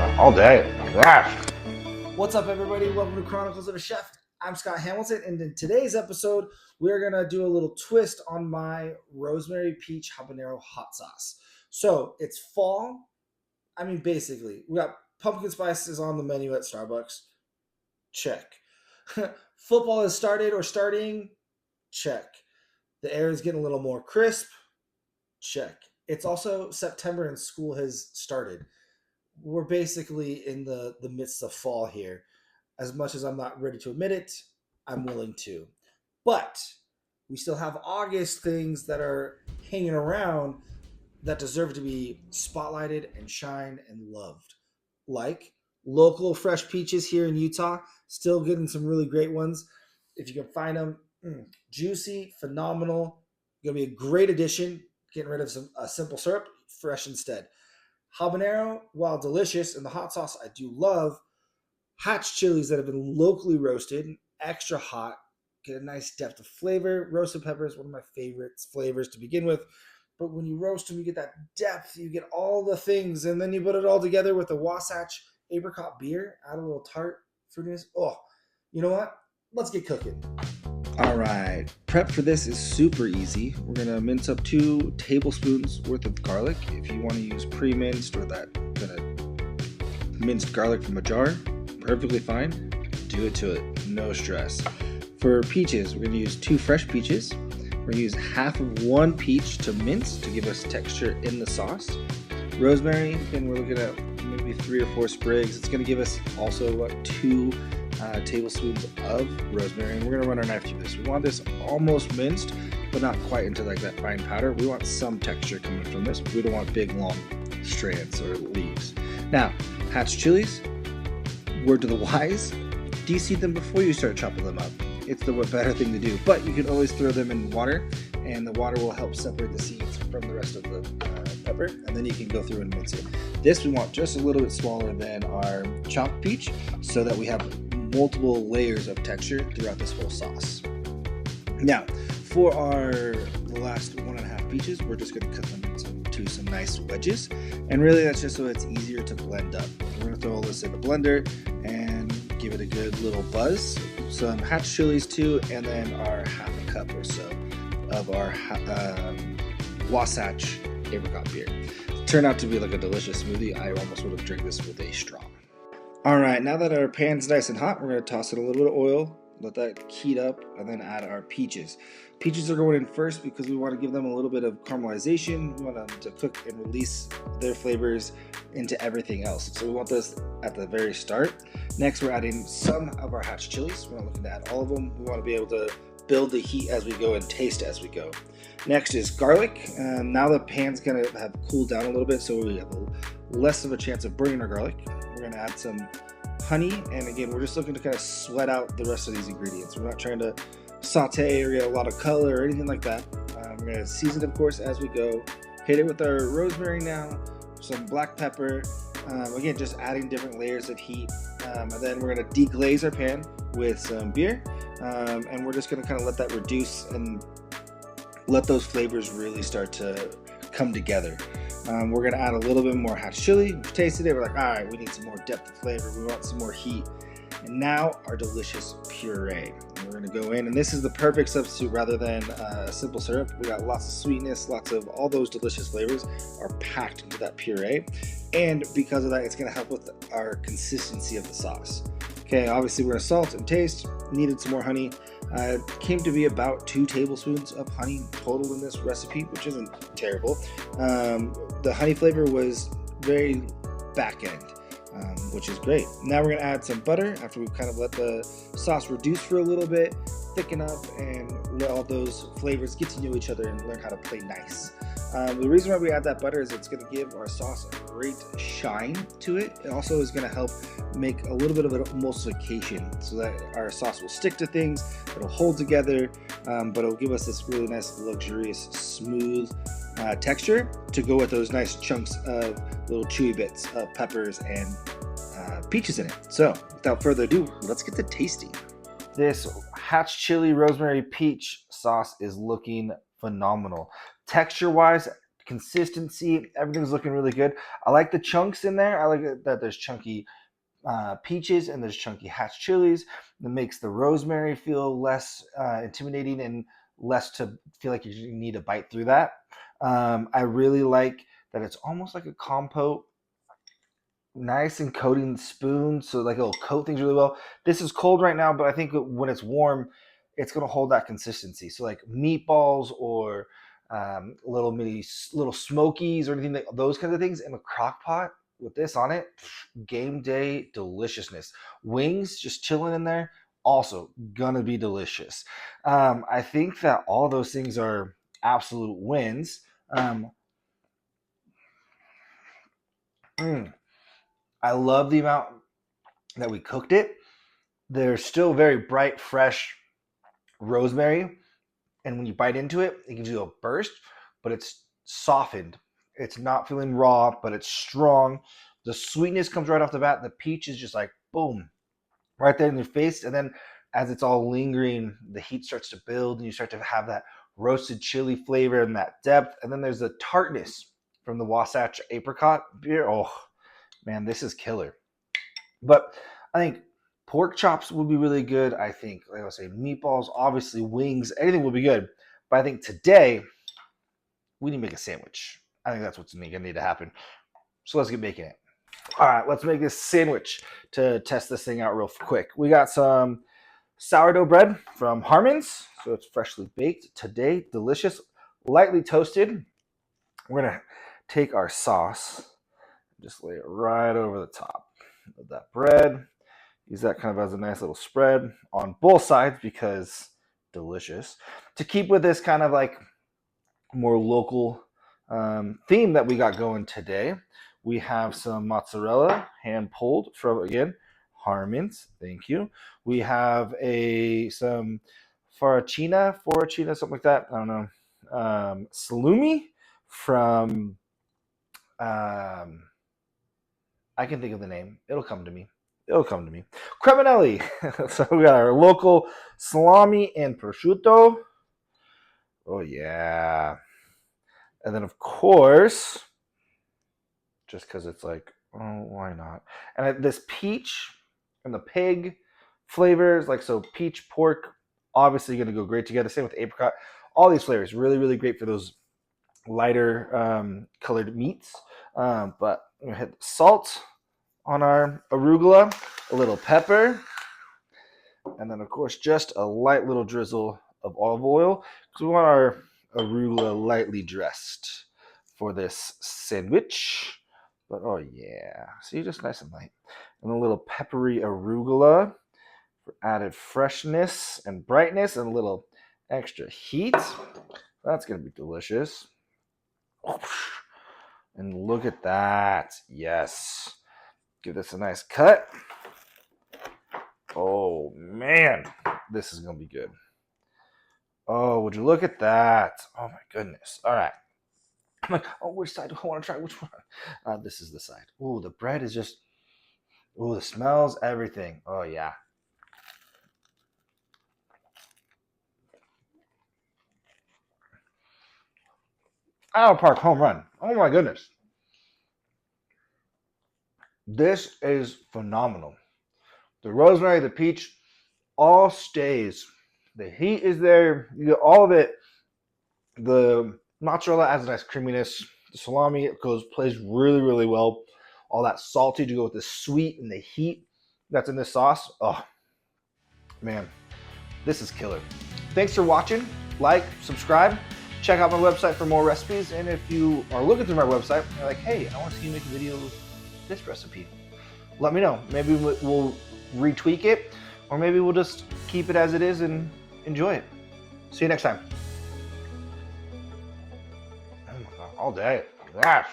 All day. Yes. What's up, everybody? Welcome to Chronicles of a Chef. I'm Scott Hamilton, and in today's episode, we're going to do a little twist on my rosemary peach habanero hot sauce. So it's fall. Basically, we got pumpkin spices on the menu at Starbucks. Check. Football has started or starting. Check. The air is getting a little more crisp. Check. It's also September and school has started. We're basically in the midst of fall here. As much as I'm not ready to admit it, I'm willing to. But we still have August things that are hanging around that deserve to be spotlighted and shine and loved. Like local fresh peaches here in Utah, still getting some really great ones. If you can find them, juicy, phenomenal. Gonna be a great addition. Getting rid of some simple syrup, fresh instead. Habanero, while delicious, and the hot sauce I do love, Hatch chilies that have been locally roasted, extra hot, get a nice depth of flavor. Roasted pepper is one of my favorite flavors to begin with. But when you roast them, you get that depth, you get all the things, and then you put it all together with the Wasatch apricot beer, add a little tart fruitiness. Oh, you know what? Let's get cooking. All right, prep for this is super easy. We're gonna mince up 2 tablespoons worth of garlic. If you want to use pre-minced or that kind of minced garlic from a jar, perfectly fine. Do it to it, no stress. For peaches, we're gonna use 2 fresh peaches. We're gonna use half of 1 peach to mince to give us texture in the sauce. Rosemary, and we're looking at maybe 3 or 4 sprigs. It's gonna give us also 2 tablespoons of rosemary, and we're going to run our knife through this. We want this almost minced, but not quite into like that fine powder. We want some texture coming from this. We don't want big long strands or leaves. Now, Hatch chilies, word to the wise, de-seed them before you start chopping them up. It's the better thing to do, but you can always throw them in water, and the water will help separate the seeds from the rest of the pepper, and then you can go through and mince it. This we want just a little bit smaller than our chopped peach, so that we have multiple layers of texture throughout this whole sauce. Now, for the last 1.5 peaches, we're just going to cut them into some nice wedges, and really that's just so it's easier to blend up. We're going to throw all this in a blender and give it a good little buzz. Some Hatch chilies too, and then our half a cup or so of our Wasatch apricot beer. It turned out to be like a delicious smoothie. I almost would have drank this with a straw. All right, now that our pan's nice and hot, we're going to toss in a little bit of oil, let that heat up, and then add our peaches. Peaches are going in first because we want to give them a little bit of caramelization. We want them to cook and release their flavors into everything else. So we want this at the very start. Next, we're adding some of our Hatch chilies. We're not looking to add all of them. We want to be able to build the heat as we go and taste as we go. Next is garlic. Now the pan's going to have cooled down a little bit, so we have less of a chance of burning our garlic. We're going to add some honey, and again, we're just looking to kind of sweat out the rest of these ingredients. We're not trying to saute or get a lot of color or anything like that. We're going to season, of course, as we go. Hit it with our rosemary now, some black pepper. Again, just adding different layers of heat. And then we're going to deglaze our pan with some beer, and we're just going to kind of let that reduce and let those flavors really start to come together. We're going to add a little bit more Hatch chili. We've tasted it. We're like, all right, we need some more depth of flavor. We want some more heat. And now our delicious puree. And we're going to go in, and this is the perfect substitute rather than simple syrup. We got lots of sweetness, lots of all those delicious flavors are packed into that puree. And because of that, it's going to help with our consistency of the sauce. Okay, obviously we're going to salt and taste. Needed some more honey. It came to be about 2 tablespoons of honey total in this recipe, which isn't terrible. The honey flavor was very back end, which is great. Now we're going to add some butter after we've kind of let the sauce reduce for a little bit, thicken up, and let all those flavors get to know each other and learn how to play nice. The reason why we add that butter is it's going to give our sauce a great shine to it. It also is going to help make a little bit of an emulsification so that our sauce will stick to things, it'll hold together, but it'll give us this really nice, luxurious, smooth texture to go with those nice chunks of little chewy bits of peppers and peaches in it. So without further ado, let's get to tasting. This Hatch chili rosemary peach sauce is looking phenomenal. Texture wise, consistency. Everything's looking really good. I like the chunks in there. I like that there's chunky peaches and there's chunky Hatch chilies. That makes the rosemary feel less intimidating and less to feel like you need to bite through that. I really like that it's almost like a compote, nice and coating the spoon, so like it'll coat things really well. This is cold right now, but I think when it's warm, it's going to hold that consistency. So like meatballs or little smokies or anything like those kinds of things in a crock pot with this on it, game day deliciousness. Wings just chilling in there, also gonna be delicious. I think that all those things are absolute wins. I love the amount that we cooked it. There's still very bright, fresh rosemary, and when you bite into it, it gives you a burst, but it's softened. It's not feeling raw, but it's strong. The sweetness comes right off the bat. The peach is just like boom, right there in your face. And then as it's all lingering, the heat starts to build, and you start to have that roasted chili flavor and that depth. And then there's the tartness from the Wasatch apricot beer. Oh man, this is killer. But I think pork chops would be really good. I think, like I was saying, meatballs, obviously wings, anything would be good. But I think today we need to make a sandwich. I think that's what's going to need to happen. So let's get making it. All right, let's make this sandwich to test this thing out real quick. We got some sourdough bread from Harmon's. So it's freshly baked today. Delicious, lightly toasted. We're going to take our sauce, just lay it right over the top of that bread. Use that kind of as a nice little spread on both sides because delicious. To keep with this kind of like more local theme that we got going today, we have some mozzarella hand pulled from, again, Harmon's. Thank you. We have some farcina, something like that. I don't know. Salumi from I can think of the name. It'll come to me. Creminelli. So we got our local salami and prosciutto. Oh yeah. And then of course, just because it's like, oh, why not? And this peach and the pig flavors, like so peach, pork, obviously going to go great together. Same with apricot. All these flavors, really, really great for those lighter colored meats. But I'm going to hit the salt on our arugula, a little pepper, and then of course just a light little drizzle of olive oil because we want our arugula lightly dressed for this sandwich. But oh yeah, see, just nice and light. And a little peppery arugula for added freshness and brightness and a little extra heat. That's gonna be delicious. And look at that. Yes. Give this a nice cut. Oh man, this is gonna be good. Oh, would you look at that? Oh my goodness. All right. I'm like, oh, which side do I want to try? Which one? This is the side. Oh, the bread is just, oh, the smells, everything. Oh yeah. Out of park home run. Oh my goodness. This is phenomenal. The rosemary, the peach, all stays. The heat is there. You get all of it. The mozzarella adds a nice creaminess. The salami plays really, really well. All that salty to go with the sweet and the heat that's in this sauce. Oh, man. This is killer. Thanks for watching. Like, subscribe. Check out my website for more recipes. And if you are looking through my website, you're like, hey, I want to see you make a video with this recipe, let me know. Maybe we'll retweak it, or maybe we'll just keep it as it is and enjoy it. See you next time. Oh my God, all day. Yes.